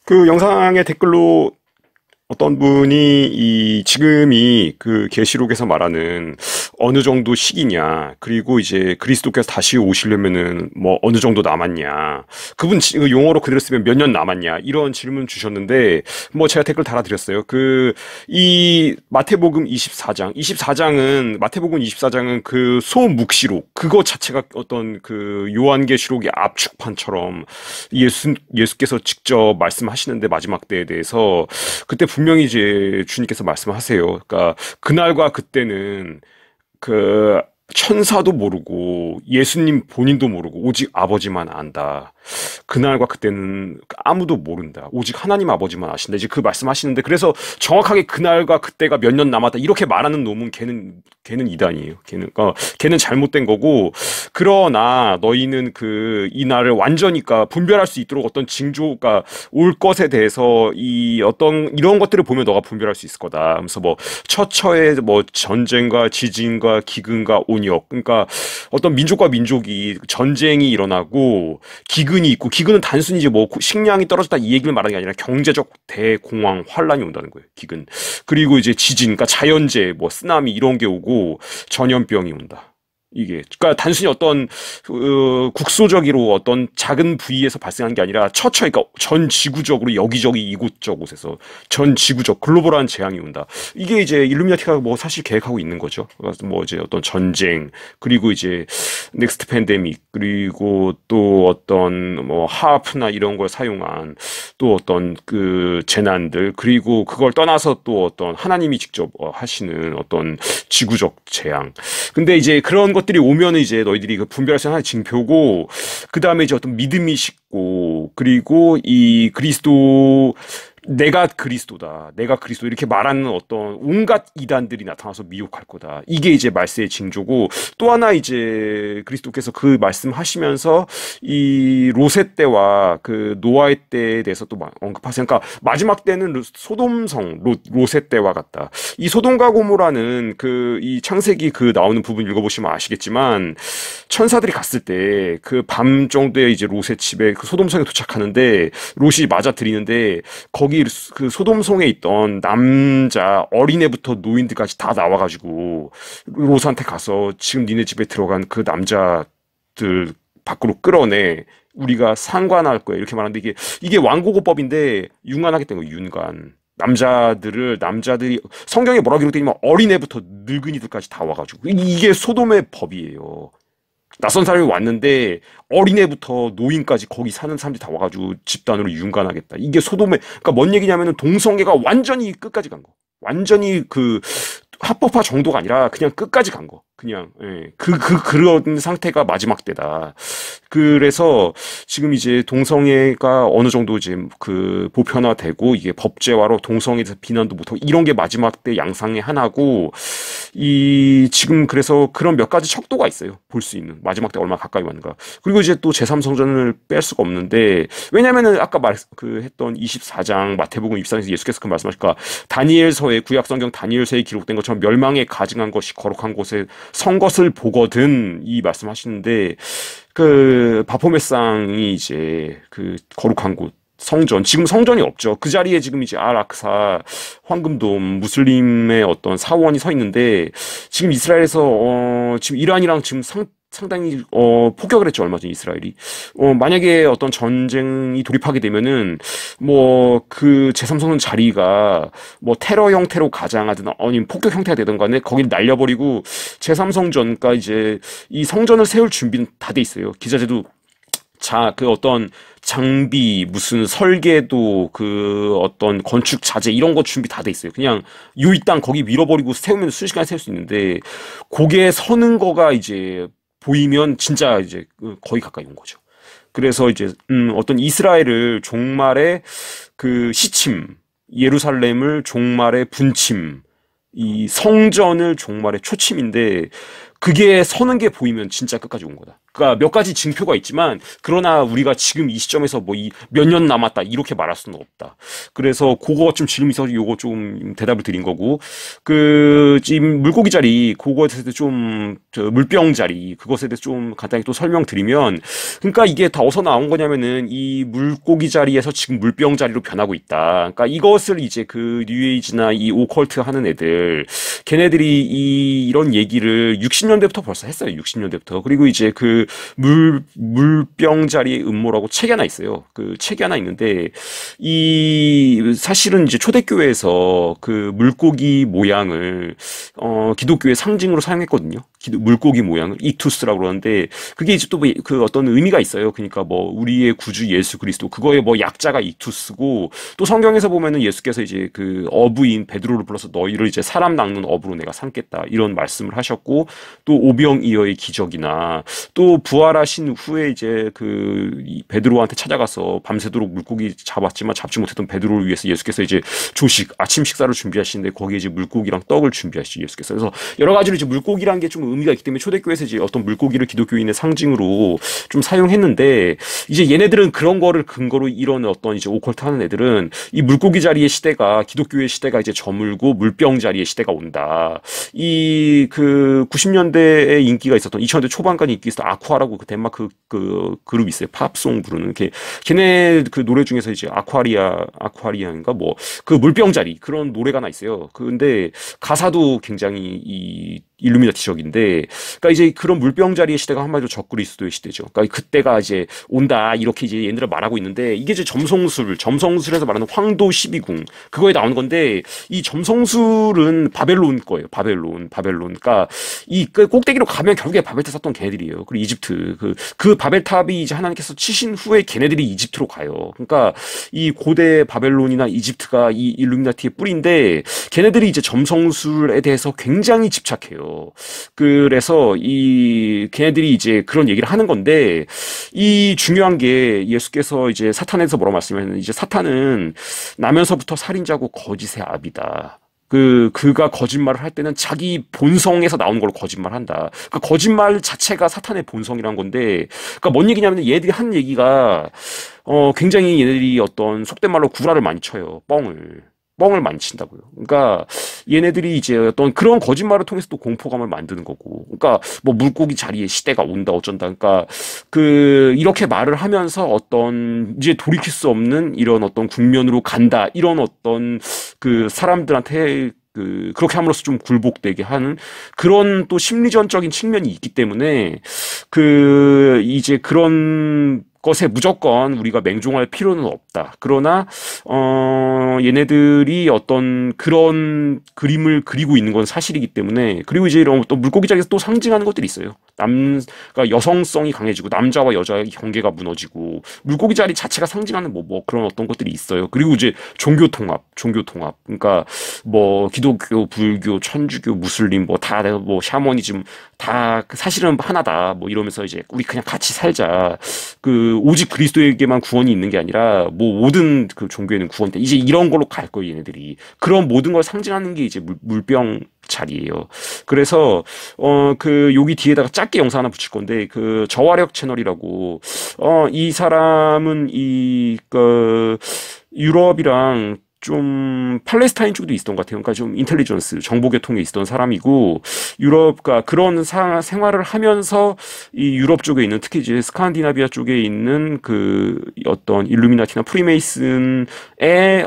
그 영상의 댓글로 어떤 분이 지금이 그 계시록에서 말하는 어느 정도 시기냐, 그리고 이제 그리스도께서 다시 오시려면은 뭐 어느 정도 남았냐, 그분 그 용어로 그대로 쓰면 몇 년 남았냐, 이런 질문 주셨는데, 뭐 제가 댓글 달아드렸어요. 이 마태복음 24장은, 마태복음 24장은 그 소묵시록, 그거 자체가 어떤 그 요한계시록의 압축판처럼 예수께서 직접 말씀하시는데, 마지막 때에 대해서 그때 분명히 이제 주님께서 말씀하세요. 그러니까 그날과 그때는 그 천사도 모르고 예수님 본인도 모르고 오직 아버지만 안다. 그날과 그때는 아무도 모른다. 오직 하나님 아버지만 아신다. 이제 그 말씀하시는데, 그래서 정확하게 그날과 그때가 몇 년 남았다 이렇게 말하는 놈은 걔는 이단이에요. 걔는 잘못된 거고, 그러나 너희는 이 날을 완전히가 분별할 수 있도록 어떤 징조가 올 것에 대해서 이 어떤 이런 것들을 보면 너가 분별할 수 있을 거다. 하면서 뭐 처처의 뭐 전쟁과 지진과 기근과 온역, 그러니까 어떤 민족과 민족이 전쟁이 일어나고 기근이 있고, 기근은 단순히 이제 뭐 식량이 떨어졌다 이 얘기를 말하는 게 아니라 경제적 대공황 환란이 온다는 거예요. 기근. 그리고 이제 지진, 그러니까 자연재해, 뭐 쓰나미 이런 게 오고 전염병이 온다. 이게 그러니까 단순히 어떤 국소적으로 어떤 작은 부위에서 발생한 게 아니라 그러니까 전 지구적으로 여기저기 이곳저곳에서 전 지구적 글로벌한 재앙이 온다. 이게 이제 일루미나티가 뭐 사실 계획하고 있는 거죠. 그래서 뭐 이제 어떤 전쟁, 그리고 이제 넥스트 팬데믹, 그리고 또 어떤 뭐 하프나 이런 걸 사용한 또 어떤 그 재난들, 그리고 그걸 떠나서 또 어떤 하나님이 직접 하시는 어떤 지구적 재앙. 근데 이제 그런 것들이 오면은 이제 너희들이 그 분별할 수 있는 하나의 징표고, 그 다음에 이제 어떤 믿음이 식고, 그리고 이 그리스도, 내가 그리스도다, 내가 그리스도, 이렇게 말하는 어떤 온갖 이단들이 나타나서 미혹할 거다. 이게 이제 말세의 징조고, 또 하나 이제 그리스도께서 그 말씀하시면서 이 로세 때와 그 노아의 때에 대해서 또 언급하세요. 그러니까 마지막 때는 소돔성 로세 때와 같다. 이 소돔과 고모라는 이 창세기 그 나오는 부분 읽어보시면 아시겠지만, 천사들이 갔을 때 그 밤 정도에 이제 롯의 집에 그 소돔성에 도착하는데, 롯이 맞아들이는데 거기 그 소돔성에 있던 남자 어린애부터 노인들까지 다 나와가지고 롯한테 가서 지금 니네 집에 들어간 그 남자들 밖으로 끌어내, 우리가 상관할 거야, 이렇게 말하는데, 이게 완고고법인데 융안하겠다는 거예요. 윤관. 남자들이 성경에 뭐라고 기록되어 있냐면 어린애부터 늙은이들까지 다 와가지고, 이게 소돔의 법이에요. 낯선 사람이 왔는데 어린애부터 노인까지 거기 사는 사람들이 다 와가지고 집단으로 윤관하겠다. 이게 소돔의, 그러니까 뭔 얘기냐면은 동성애가 완전히 끝까지 간 거. 완전히 그 합법화 정도가 아니라 그냥 끝까지 간 거. 그냥, 예. 그런 상태가 마지막 때다. 그래서 지금 이제 동성애가 어느 정도 이제 보편화되고, 이게 법제화로 동성애에서 비난도 못하고, 이런 게 마지막 때 양상의 하나고, 지금 그래서 그런 몇 가지 척도가 있어요. 볼 수 있는. 마지막 때 얼마나 가까이 왔는가. 그리고 이제 또 제3성전을 뺄 수가 없는데, 왜냐면은 아까 했던 24장, 마태복음 24장에서 예수께서 그 말씀하실까, 다니엘서에, 구약성경 다니엘서에 기록된 것처럼 멸망에 가증한 것이 거룩한 곳에 선 것을 보거든, 이 말씀하시는데, 바포메상이 이제 거룩한 곳, 성전, 지금 성전이 없죠. 그 자리에 지금 이제 알악사, 황금돔, 무슬림의 어떤 사원이 서 있는데, 지금 이스라엘에서 지금 이란이랑 지금 상당히 폭격을 했죠. 얼마 전에 이스라엘이. 만약에 어떤 전쟁이 돌입하게 되면은 뭐 제3성전 자리가 뭐 테러 형태로 가장하든 아니면 폭격 형태가 되든 간에 거기를 날려버리고, 제3성전, 그러니까 이제 이 성전을 세울 준비는 다 돼 있어요. 기자재도 어떤 장비, 무슨 설계도, 어떤 건축 자재, 이런 거 준비 다 돼 있어요. 그냥 이 땅 거기 밀어버리고 세우면 순식간에 세울 수 있는데, 거기에 서는 거가 이제 보이면 진짜 이제 거의 가까이 온 거죠. 그래서 이제 어떤 이스라엘을 종말의 시침, 예루살렘을 종말의 분침, 이 성전을 종말의 초침인데, 그게 서는 게 보이면 진짜 끝까지 온 거다. 그러니까 몇 가지 징표가 있지만 그러나 우리가 지금 이 시점에서 뭐 이 몇 년 남았다 이렇게 말할 수는 없다. 그래서 그거 좀 질문 있어서 요거 좀 대답을 드린 거고 그 지금 물고기 자리 그거에 대해서 좀 물병 자리 그것에 대해서 좀 간단히 또 설명드리면 그러니까 이게 다 어디서 나온 거냐면은 이 물고기 자리에서 지금 물병 자리로 변하고 있다. 그러니까 이것을 이제 그 뉴에이지나 이 오컬트 하는 애들 걔네들이 이런 얘기를 60년대부터 벌써 했어요. 60년대부터. 그리고 이제 그 물병 자리의 음모라고 책이 하나 있어요. 그 책이 하나 있는데 이 사실은 이제 초대교회에서 그 물고기 모양을 기독교의 상징으로 사용했거든요. 물고기 모양을 이투스라고 그러는데 그게 이제 또 그 어떤 의미가 있어요. 그러니까 뭐 우리의 구주 예수 그리스도 그거의 뭐 약자가 이투스고 또 성경에서 보면은 예수께서 이제 그 어부인 베드로를 불러서 너희를 이제 사람 낚는 어부로 내가 삼겠다 이런 말씀을 하셨고 또 오병이어의 기적이나 또 부활하신 후에 이제 그 베드로한테 찾아가서 밤새도록 물고기 잡았지만 잡지 못했던 베드로를 위해서 예수께서 이제 조식 아침 식사를 준비하시는데 거기에 이제 물고기랑 떡을 준비하시죠 예수께서. 그래서 여러 가지로 이제 물고기란 게 좀 의미가 있기 때문에 초대교회에서 이제 어떤 물고기를 기독교인의 상징으로 좀 사용했는데 이제 얘네들은 그런 거를 근거로 이런 어떤 이제 오컬트 하는 애들은 이 물고기 자리의 시대가 기독교의 시대가 이제 저물고 물병 자리의 시대가 온다. 이 그 90년대에 인기가 있었던 2000년대 초반까지 인기 있었던 아쿠아라고 그 덴마크 그 그룹 있어요. 팝송 부르는 걔네 그 노래 중에서 이제 아쿠아리아인가 뭐 그 물병 자리 그런 노래가 하나 있어요. 근데 가사도 굉장히 이 일루미나티적인데, 그러니까 이제 그런 물병 자리의 시대가 한마디로 적그리스도의 시대죠. 그러니까 그때가 이제 온다 이렇게 이제 얘네들 말하고 있는데 이게 이제 점성술에서 말하는 황도 12궁 그거에 나오는 건데 이 점성술은 바벨론 거예요. 바벨론. 그러니까 이 꼭대기로 가면 결국에 바벨탑 쌓던 걔네들이에요. 그리고 이집트 그 바벨탑이 이제 하나님께서 치신 후에 걔네들이 이집트로 가요. 그러니까 이 고대 바벨론이나 이집트가 이 일루미나티의 뿌리인데 걔네들이 이제 점성술에 대해서 굉장히 집착해요. 그래서 이 걔네들이 이제 그런 얘기를 하는 건데 이 중요한 게 예수께서 이제 사탄에서 뭐라고 말씀하셨냐면 이제 사탄은 나면서부터 살인자고 거짓의 아비다. 그가 거짓말을 할 때는 자기 본성에서 나오는 걸로 거짓말한다. 그 거짓말 자체가 사탄의 본성이란 건데, 그러니까 뭔 얘기냐면 얘들이 한 얘기가 굉장히 얘네들이 어떤 속된 말로 구라를 많이 쳐요. 뻥을 많이 친다고요. 그러니까 얘네들이 이제 어떤 그런 거짓말을 통해서 또 공포감을 만드는 거고. 그러니까 뭐 물고기 자리에 시대가 온다 어쩐다. 그러니까 이렇게 말을 하면서 어떤 이제 돌이킬 수 없는 이런 어떤 국면으로 간다. 이런 어떤 그 사람들한테 그렇게 함으로써 좀 굴복되게 하는 그런 또 심리전적인 측면이 있기 때문에 이제 그런 것에 무조건 우리가 맹종할 필요는 없다. 그러나 얘네들이 어떤 그런 그림을 그리고 있는 건 사실이기 때문에 그리고 이제 이런 또 물고기 자리에서 또 상징하는 것들이 있어요. 그러니까 여성성이 강해지고 남자와 여자의 경계가 무너지고 물고기 자리 자체가 상징하는 뭐 그런 어떤 것들이 있어요. 그리고 이제 종교 통합. 그러니까 뭐 기독교, 불교, 천주교, 무슬림 뭐 다 뭐 샤머니즘 다 사실은 하나다. 뭐 이러면서 이제 우리 그냥 같이 살자. 오직 그리스도에게만 구원이 있는 게 아니라 뭐 모든 그 종교에는 구원이 있다. 이제 이런 걸로 갈 거예요, 얘네들이. 그런 모든 걸 상징하는 게 이제 물병 자리예요. 그래서 여기 뒤에다가 짧게 영상 하나 붙일 건데 저화력 채널이라고 이 사람은 유럽이랑 좀 팔레스타인 쪽도 있었던 것 같아요. 그러니까 좀 인텔리전스 정보계통에 있었던 사람이고 유럽과 그런 생활을 하면서 이 유럽 쪽에 있는 특히 이제 스칸디나비아 쪽에 있는 어떤 일루미나티나 프리메이슨의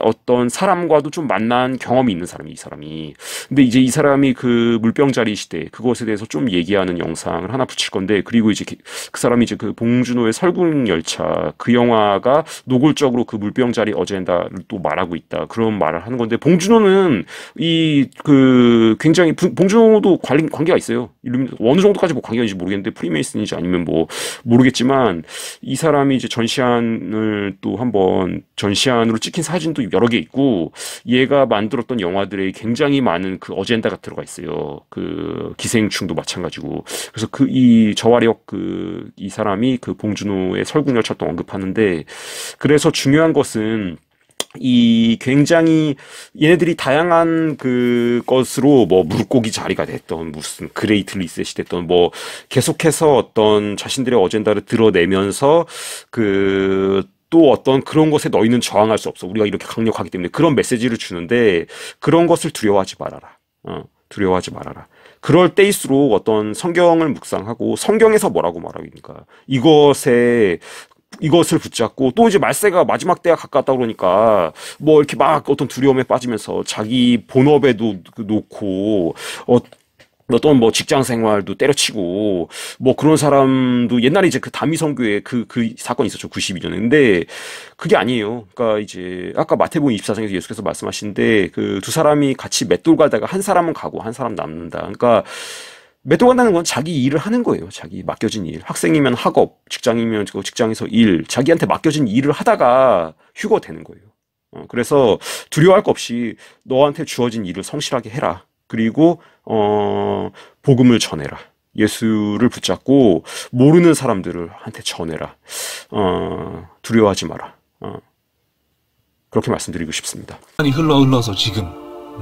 어떤 사람과도 좀 만난 경험이 있는 사람이 이 사람이. 근데 이제 이 사람이 물병자리 시대 그것에 대해서 좀 얘기하는 영상을 하나 붙일 건데 그리고 이제 그 사람이 이제 봉준호의 설국열차 그 영화가 노골적으로 물병자리 어젠다를 또 말하고 있다. 그런 말을 하는 건데 봉준호는 굉장히 봉준호도 관계가 있어요. 어느 정도까지 뭐 관계가 있는지 모르겠는데 프리메이슨인지 아니면 뭐 모르겠지만 이 사람이 이제 전시안을 또 한번 전시안으로 찍힌 사진도 여러 개 있고 얘가 만들었던 영화들에 굉장히 많은 어젠다가 들어가 있어요. 기생충도 마찬가지고. 그래서 이 저화력 이 사람이 봉준호의 설국열차 또 언급하는데 그래서 중요한 것은 이 굉장히 얘네들이 다양한 그 것으로 뭐 물고기 자리가 됐던 무슨 그레이트 리셋이 됐던 뭐 계속해서 어떤 자신들의 어젠다를 드러내면서 그 또 어떤 그런 것에 너희는 저항할 수 없어. 우리가 이렇게 강력하기 때문에 그런 메시지를 주는데 그런 것을 두려워하지 말아라. 두려워하지 말아라. 그럴 때일수록 어떤 성경을 묵상하고 성경에서 뭐라고 말합니까? 이것을 붙잡고 또 이제 말세가 마지막 때가 가깝다 그러니까 뭐 이렇게 막 어떤 두려움에 빠지면서 자기 본업에도 놓고 어떤 뭐 직장 생활도 때려치고 뭐 그런 사람도 옛날에 이제 그 다미 선교에 그 사건이 있었죠. 92년에. 근데 그게 아니에요. 그러니까 이제 아까 마태복음 24장에서 예수께서 말씀하신데 그 두 사람이 같이 맷돌 가다가 한 사람은 가고 한 사람 남는다. 그러니까 맷돌 간다는 건 자기 일을 하는 거예요. 자기 맡겨진 일. 학생이면 학업, 직장이면 직장에서 일, 자기한테 맡겨진 일을 하다가 휴거 되는 거예요. 그래서 두려워할 것 없이 너한테 주어진 일을 성실하게 해라. 그리고 복음을 전해라. 예수를 붙잡고 모르는 사람들을 한테 전해라. 두려워하지 마라. 그렇게 말씀드리고 싶습니다. 시간이 흘러서 지금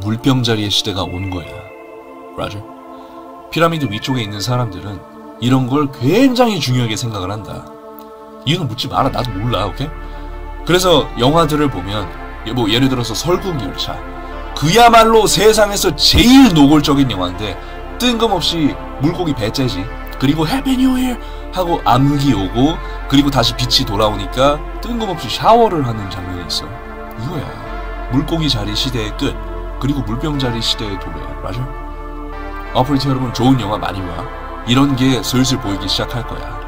물병자리의 시대가 온 거야. 라저. 피라미드 위쪽에 있는 사람들은 이런 걸 굉장히 중요하게 생각을 한다. 이유는 묻지 마라. 나도 몰라. 오케이? 그래서 영화들을 보면 뭐 예를 들어서 설국열차. 그야말로 세상에서 제일 노골적인 영화인데 뜬금없이 물고기 배째지. 그리고 해피 뉴 이어 하고 암기 오고 그리고 다시 빛이 돌아오니까 뜬금없이 샤워를 하는 장면이 있어. 이거야. 물고기 자리 시대의 끝. 그리고 물병 자리 시대의 도래야. 맞아? 어플리티 여러분 좋은 영화 많이 봐. 이런 게 슬슬 보이기 시작할 거야.